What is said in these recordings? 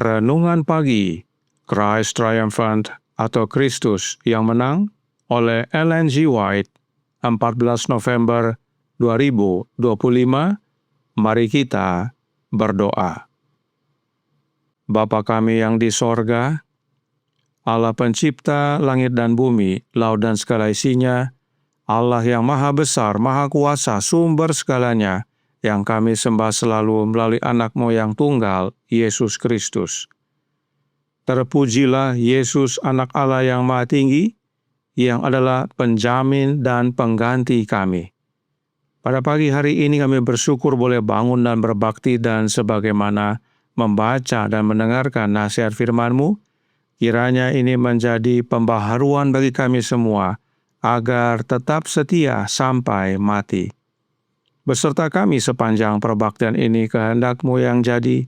Renungan Pagi, Christ Triumphant atau Kristus yang Menang oleh Ellen G. White, 14 November 2025. Mari kita berdoa. Bapa kami yang di sorga, Allah pencipta langit dan bumi, laut dan segala isinya, Allah yang maha besar, maha kuasa, sumber segalanya, yang kami sembah selalu melalui anak-Mu yang tunggal, Yesus Kristus. Terpujilah Yesus, anak Allah yang maha tinggi, yang adalah penjamin dan pengganti kami. Pada pagi hari ini kami bersyukur boleh bangun dan berbakti dan sebagaimana membaca dan mendengarkan nasihat firman-Mu, kiranya ini menjadi pembaharuan bagi kami semua, agar tetap setia sampai mati. Beserta kami sepanjang perbaktian ini kehendak-Mu yang jadi.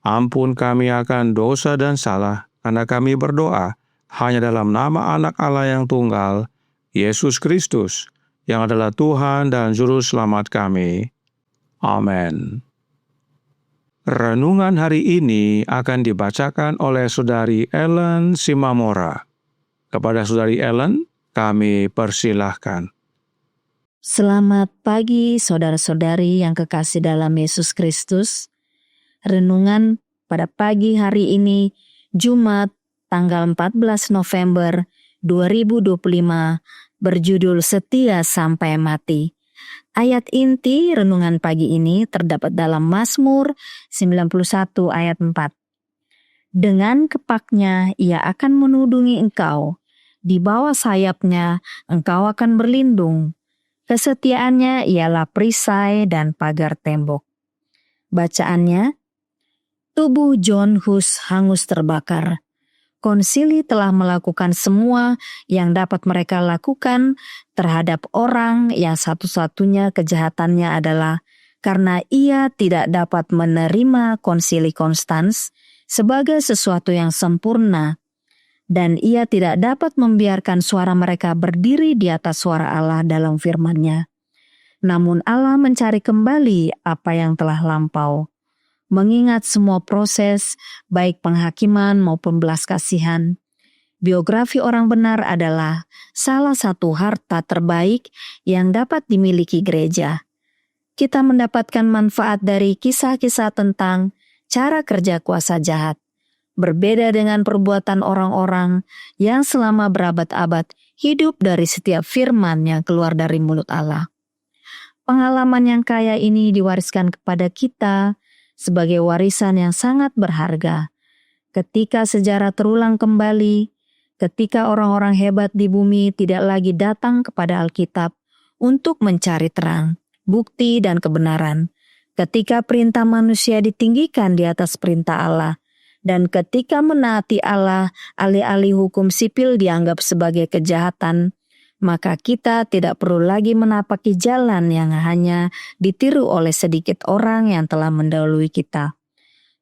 Ampun kami akan dosa dan salah, karena kami berdoa hanya dalam nama anak Allah yang tunggal, Yesus Kristus, yang adalah Tuhan dan Juru Selamat kami. Amin. Renungan hari ini akan dibacakan oleh Saudari Ellen Simamora. Kepada Saudari Ellen, kami persilahkan. Selamat pagi saudara-saudari yang kekasih dalam Yesus Kristus. Renungan pada pagi hari ini, Jumat tanggal 14 November 2025, berjudul Setia Sampai Mati. Ayat inti renungan pagi ini terdapat dalam Mazmur 91 ayat 4. Dengan kepaknya ia akan menudungi engkau, di bawah sayapnya engkau akan berlindung. Kesetiaannya ialah perisai dan pagar tembok. Bacaannya, tubuh John Hus hangus terbakar. Konsili telah melakukan semua yang dapat mereka lakukan terhadap orang yang satu-satunya kejahatannya adalah karena ia tidak dapat menerima konsili Konstans sebagai sesuatu yang sempurna, dan ia tidak dapat membiarkan suara mereka berdiri di atas suara Allah dalam firman-Nya. Namun Allah mencari kembali apa yang telah lampau, mengingat semua proses, baik penghakiman maupun belas kasihan. Biografi orang benar adalah salah satu harta terbaik yang dapat dimiliki gereja. Kita mendapatkan manfaat dari kisah-kisah tentang cara kerja kuasa jahat. Berbeda dengan perbuatan orang-orang yang selama berabad-abad hidup dari setiap firman yang keluar dari mulut Allah. Pengalaman yang kaya ini diwariskan kepada kita sebagai warisan yang sangat berharga. Ketika sejarah terulang kembali, ketika orang-orang hebat di bumi tidak lagi datang kepada Alkitab untuk mencari terang, bukti, dan kebenaran, ketika perintah manusia ditinggikan di atas perintah Allah, dan ketika menaati Allah, alih-alih hukum sipil dianggap sebagai kejahatan, maka kita tidak perlu lagi menapaki jalan yang hanya ditiru oleh sedikit orang yang telah mendahului kita.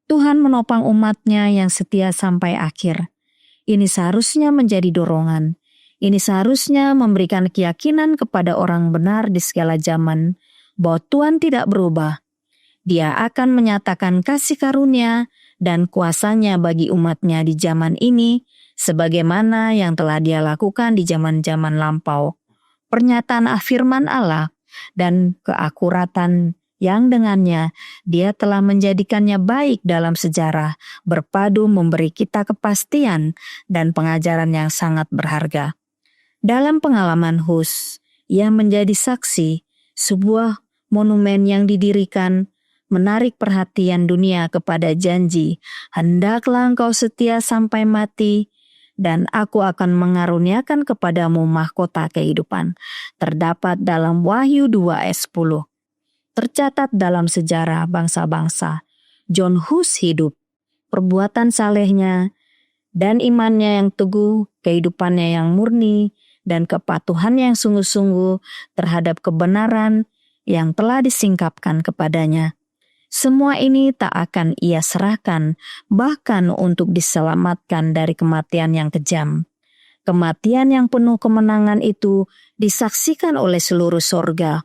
Tuhan menopang umat-Nya yang setia sampai akhir. Ini seharusnya menjadi dorongan. Ini seharusnya memberikan keyakinan kepada orang benar di segala zaman, bahwa Tuhan tidak berubah. Dia akan menyatakan kasih karunia dan kuasa-Nya bagi umat-Nya di zaman ini, sebagaimana yang telah Dia lakukan di zaman-zaman lampau. Pernyataan firman Allah dan keakuratan yang dengannya Dia telah menjadikannya baik dalam sejarah, berpadu memberi kita kepastian dan pengajaran yang sangat berharga. Dalam pengalaman Hus, ia menjadi saksi sebuah monumen yang didirikan menarik perhatian dunia kepada janji, hendaklah engkau setia sampai mati, dan aku akan mengaruniakan kepadamu mahkota kehidupan. Terdapat dalam Wahyu 2 ayat 10. Tercatat dalam sejarah bangsa-bangsa, John Hus hidup, perbuatan salehnya, dan imannya yang teguh, kehidupannya yang murni, dan kepatuhannya yang sungguh-sungguh terhadap kebenaran yang telah disingkapkan kepadanya. Semua ini tak akan ia serahkan, bahkan untuk diselamatkan dari kematian yang kejam. Kematian yang penuh kemenangan itu disaksikan oleh seluruh sorga,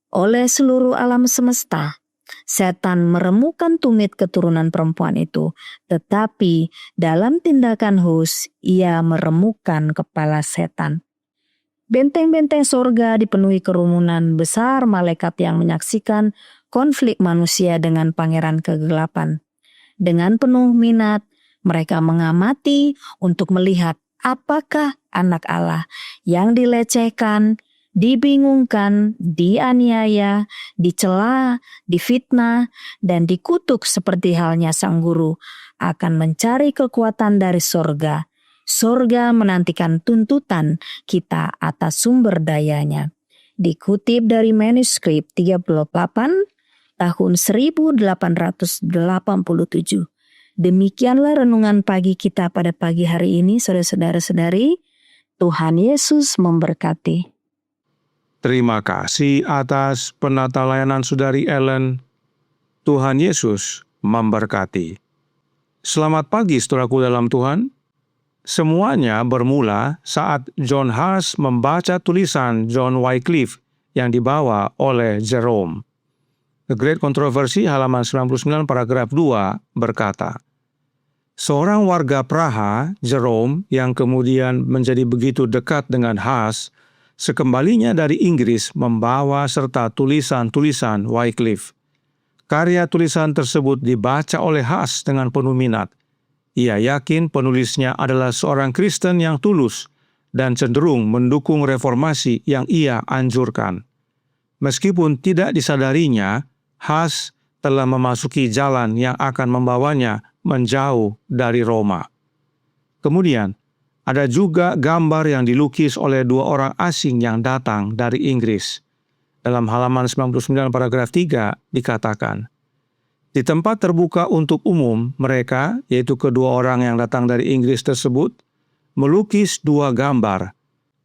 oleh seluruh alam semesta. Setan meremukan tumit keturunan perempuan itu, tetapi dalam tindakan Hus, ia meremukan kepala setan. Benteng-benteng sorga dipenuhi kerumunan besar malaikat yang menyaksikan konflik manusia dengan pangeran kegelapan. Dengan penuh minat, mereka mengamati untuk melihat apakah anak Allah yang dilecehkan, dibingungkan, dianiaya, dicela, difitnah, dan dikutuk seperti halnya sang guru akan mencari kekuatan dari sorga. Sorga menantikan tuntutan kita atas sumber dayanya. Dikutip dari manuskrip 38 tahun 1887. Demikianlah renungan pagi kita pada pagi hari ini, saudara-saudari. Tuhan Yesus memberkati. Terima kasih atas penata layanan Saudari Ellen. Tuhan Yesus memberkati. Selamat pagi saudaraku dalam Tuhan. Semuanya bermula saat John Huss membaca tulisan John Wycliffe yang dibawa oleh Jerome. The Great Controversy halaman 99 paragraf 2 berkata, seorang warga Praha, Jerome, yang kemudian menjadi begitu dekat dengan Huss, sekembalinya dari Inggris membawa serta tulisan-tulisan Wycliffe. Karya tulisan tersebut dibaca oleh Huss dengan penuh minat. Ia yakin penulisnya adalah seorang Kristen yang tulus dan cenderung mendukung reformasi yang ia anjurkan. Meskipun tidak disadarinya, Huss telah memasuki jalan yang akan membawanya menjauh dari Roma. Kemudian, ada juga gambar yang dilukis oleh dua orang asing yang datang dari Inggris. Dalam halaman 99 paragraf 3 dikatakan, di tempat terbuka untuk umum, mereka, yaitu kedua orang yang datang dari Inggris tersebut, melukis dua gambar.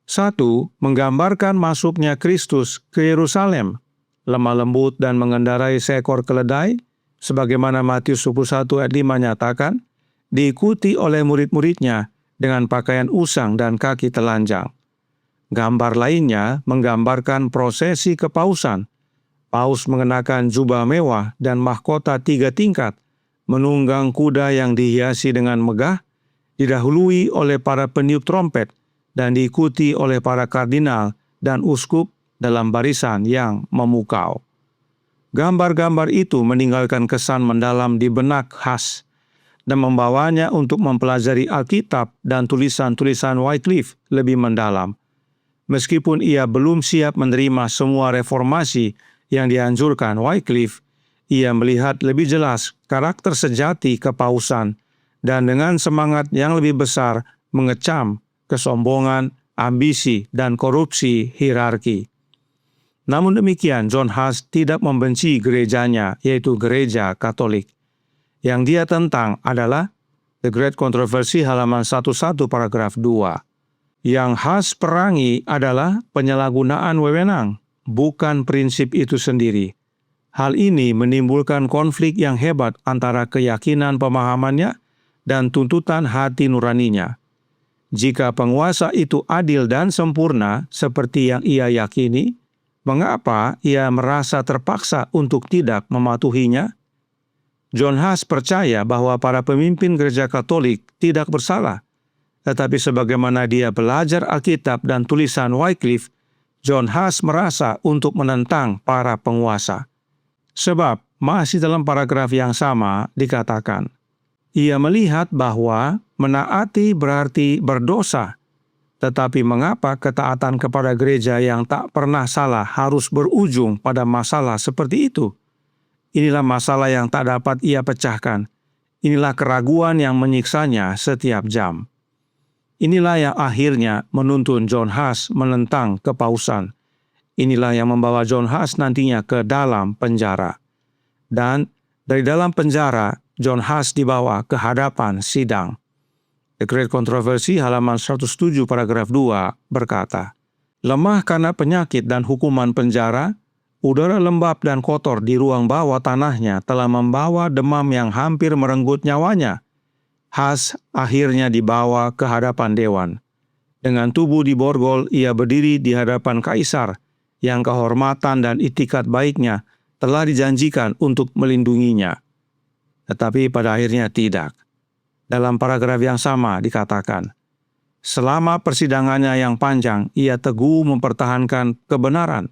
Satu, menggambarkan masuknya Kristus ke Yerusalem, lemah lembut dan mengendarai seekor keledai, sebagaimana Matius 21 ayat 5 nyatakan, diikuti oleh murid-muridnya dengan pakaian usang dan kaki telanjang. Gambar lainnya menggambarkan prosesi kepausan. Paus mengenakan jubah mewah dan mahkota 3 tingkat, menunggang kuda yang dihiasi dengan megah, didahului oleh para peniup trompet, dan diikuti oleh para kardinal dan uskup dalam barisan yang memukau. Gambar-gambar itu meninggalkan kesan mendalam di benak Huss dan membawanya untuk mempelajari Alkitab dan tulisan-tulisan Wycliffe lebih mendalam. Meskipun ia belum siap menerima semua reformasi yang dianjurkan Wycliffe, ia melihat lebih jelas karakter sejati kepausan dan dengan semangat yang lebih besar mengecam kesombongan, ambisi, dan korupsi hierarki. Namun demikian, John Huss tidak membenci gerejanya, yaitu gereja Katolik. Yang dia tentang adalah The Great Controversy halaman 11 paragraf 2. Yang Huss perangi adalah penyalahgunaan wewenang, bukan prinsip itu sendiri. Hal ini menimbulkan konflik yang hebat antara keyakinan pemahamannya dan tuntutan hati nuraninya. Jika penguasa itu adil dan sempurna seperti yang ia yakini, mengapa ia merasa terpaksa untuk tidak mematuhinya? John Huss percaya bahwa para pemimpin gereja Katolik tidak bersalah, tetapi sebagaimana dia belajar Alkitab dan tulisan Wycliffe, John Huss merasa untuk menentang para penguasa. Sebab masih dalam paragraf yang sama dikatakan, ia melihat bahwa menaati berarti berdosa, tetapi mengapa ketaatan kepada gereja yang tak pernah salah harus berujung pada masalah seperti itu? Inilah masalah yang tak dapat ia pecahkan. Inilah keraguan yang menyiksanya setiap jam. Inilah yang akhirnya menuntun John Huss menentang kepausan. Inilah yang membawa John Huss nantinya ke dalam penjara. Dan dari dalam penjara, John Huss dibawa ke hadapan sidang. The Great Controversy halaman 107 paragraf 2 berkata, lemah karena penyakit dan hukuman penjara, udara lembab dan kotor di ruang bawah tanahnya telah membawa demam yang hampir merenggut nyawanya. Huss akhirnya dibawa ke hadapan dewan. Dengan tubuh diborgol, ia berdiri di hadapan kaisar, yang kehormatan dan itikat baiknya telah dijanjikan untuk melindunginya. Tetapi pada akhirnya tidak. Dalam paragraf yang sama dikatakan, selama persidangannya yang panjang, ia teguh mempertahankan kebenaran,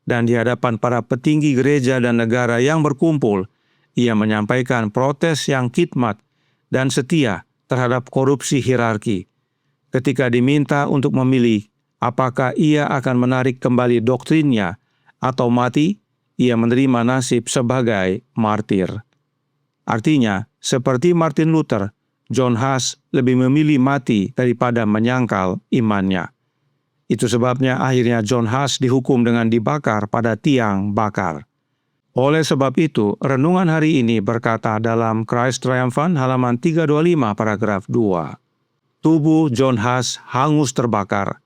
dan di hadapan para petinggi gereja dan negara yang berkumpul, ia menyampaikan protes yang khidmat dan setia terhadap korupsi hierarki. Ketika diminta untuk memilih apakah ia akan menarik kembali doktrinnya atau mati, ia menerima nasib sebagai martir. Artinya, seperti Martin Luther, John Huss lebih memilih mati daripada menyangkal imannya. Itu sebabnya akhirnya John Huss dihukum dengan dibakar pada tiang bakar. Oleh sebab itu, renungan hari ini berkata dalam Christ Triumphant halaman 325 paragraf 2. Tubuh John Huss hangus terbakar.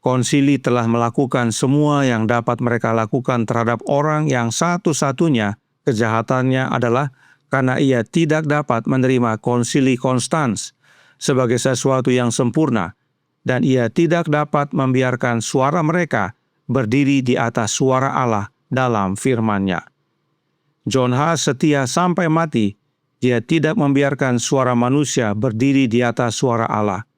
Konsili telah melakukan semua yang dapat mereka lakukan terhadap orang yang satu-satunya kejahatannya adalah karena ia tidak dapat menerima konsili Konstans sebagai sesuatu yang sempurna, dan ia tidak dapat membiarkan suara mereka berdiri di atas suara Allah dalam firman-Nya. John Huss setia sampai mati. Dia tidak membiarkan suara manusia berdiri di atas suara Allah.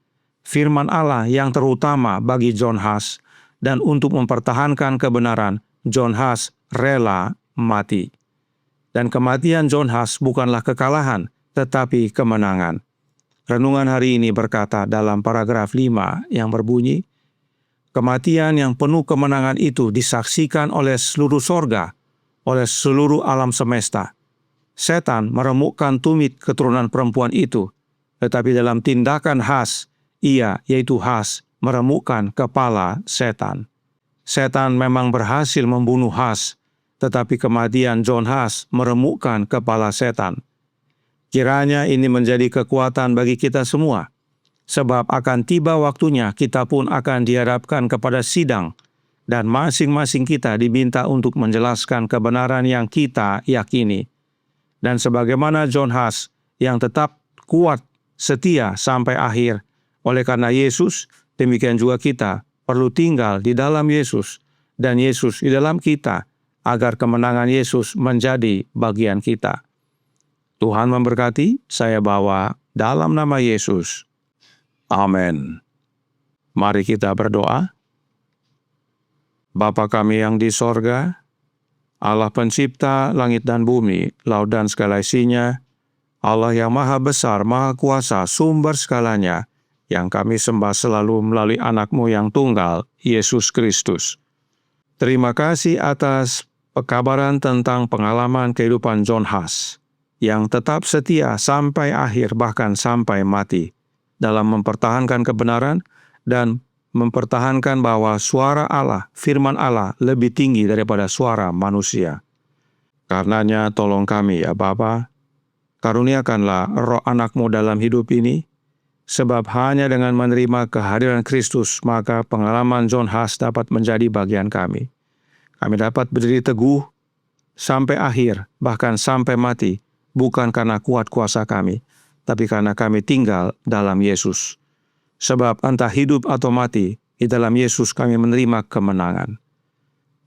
Firman Allah yang terutama bagi John Huss, dan untuk mempertahankan kebenaran, John Huss rela mati. Dan kematian John Huss bukanlah kekalahan, tetapi kemenangan. Renungan hari ini berkata dalam paragraf 5 yang berbunyi, kematian yang penuh kemenangan itu disaksikan oleh seluruh sorga, oleh seluruh alam semesta. Setan meremukkan tumit keturunan perempuan itu, tetapi dalam tindakan Huss, ia, yaitu Huss, meremukkan kepala setan. Setan memang berhasil membunuh Huss, tetapi kematian John Huss meremukkan kepala setan. Kiranya ini menjadi kekuatan bagi kita semua, sebab akan tiba waktunya kita pun akan dihadapkan kepada sidang, dan masing-masing kita diminta untuk menjelaskan kebenaran yang kita yakini. Dan sebagaimana John Huss yang tetap kuat, setia sampai akhir, oleh karena Yesus, demikian juga kita perlu tinggal di dalam Yesus, dan Yesus di dalam kita, agar kemenangan Yesus menjadi bagian kita. Tuhan memberkati, saya bawa dalam nama Yesus. Amin. Mari kita berdoa. Bapa kami yang di sorga, Allah pencipta langit dan bumi, laut dan segala isinya, Allah yang maha besar, maha kuasa, sumber segalanya, yang kami sembah selalu melalui anak-Mu yang tunggal, Yesus Kristus. Terima kasih atas pekabaran tentang pengalaman kehidupan John Huss, yang tetap setia sampai akhir bahkan sampai mati, dalam mempertahankan kebenaran dan mempertahankan bahwa suara Allah, firman Allah lebih tinggi daripada suara manusia. Karenanya tolong kami ya Bapa, karuniakanlah roh anak-Mu dalam hidup ini, sebab hanya dengan menerima kehadiran Kristus, maka pengalaman John Huss dapat menjadi bagian kami. Kami dapat berdiri teguh sampai akhir, bahkan sampai mati, bukan karena kuat kuasa kami, tapi karena kami tinggal dalam Yesus. Sebab entah hidup atau mati, di dalam Yesus kami menerima kemenangan.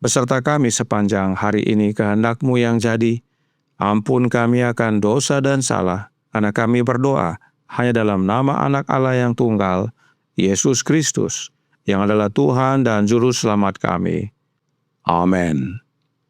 Beserta kami sepanjang hari ini kehendak-Mu yang jadi, ampun kami akan dosa dan salah, karena kami berdoa hanya dalam nama anak Allah yang tunggal, Yesus Kristus, yang adalah Tuhan dan Juru Selamat kami. Amin.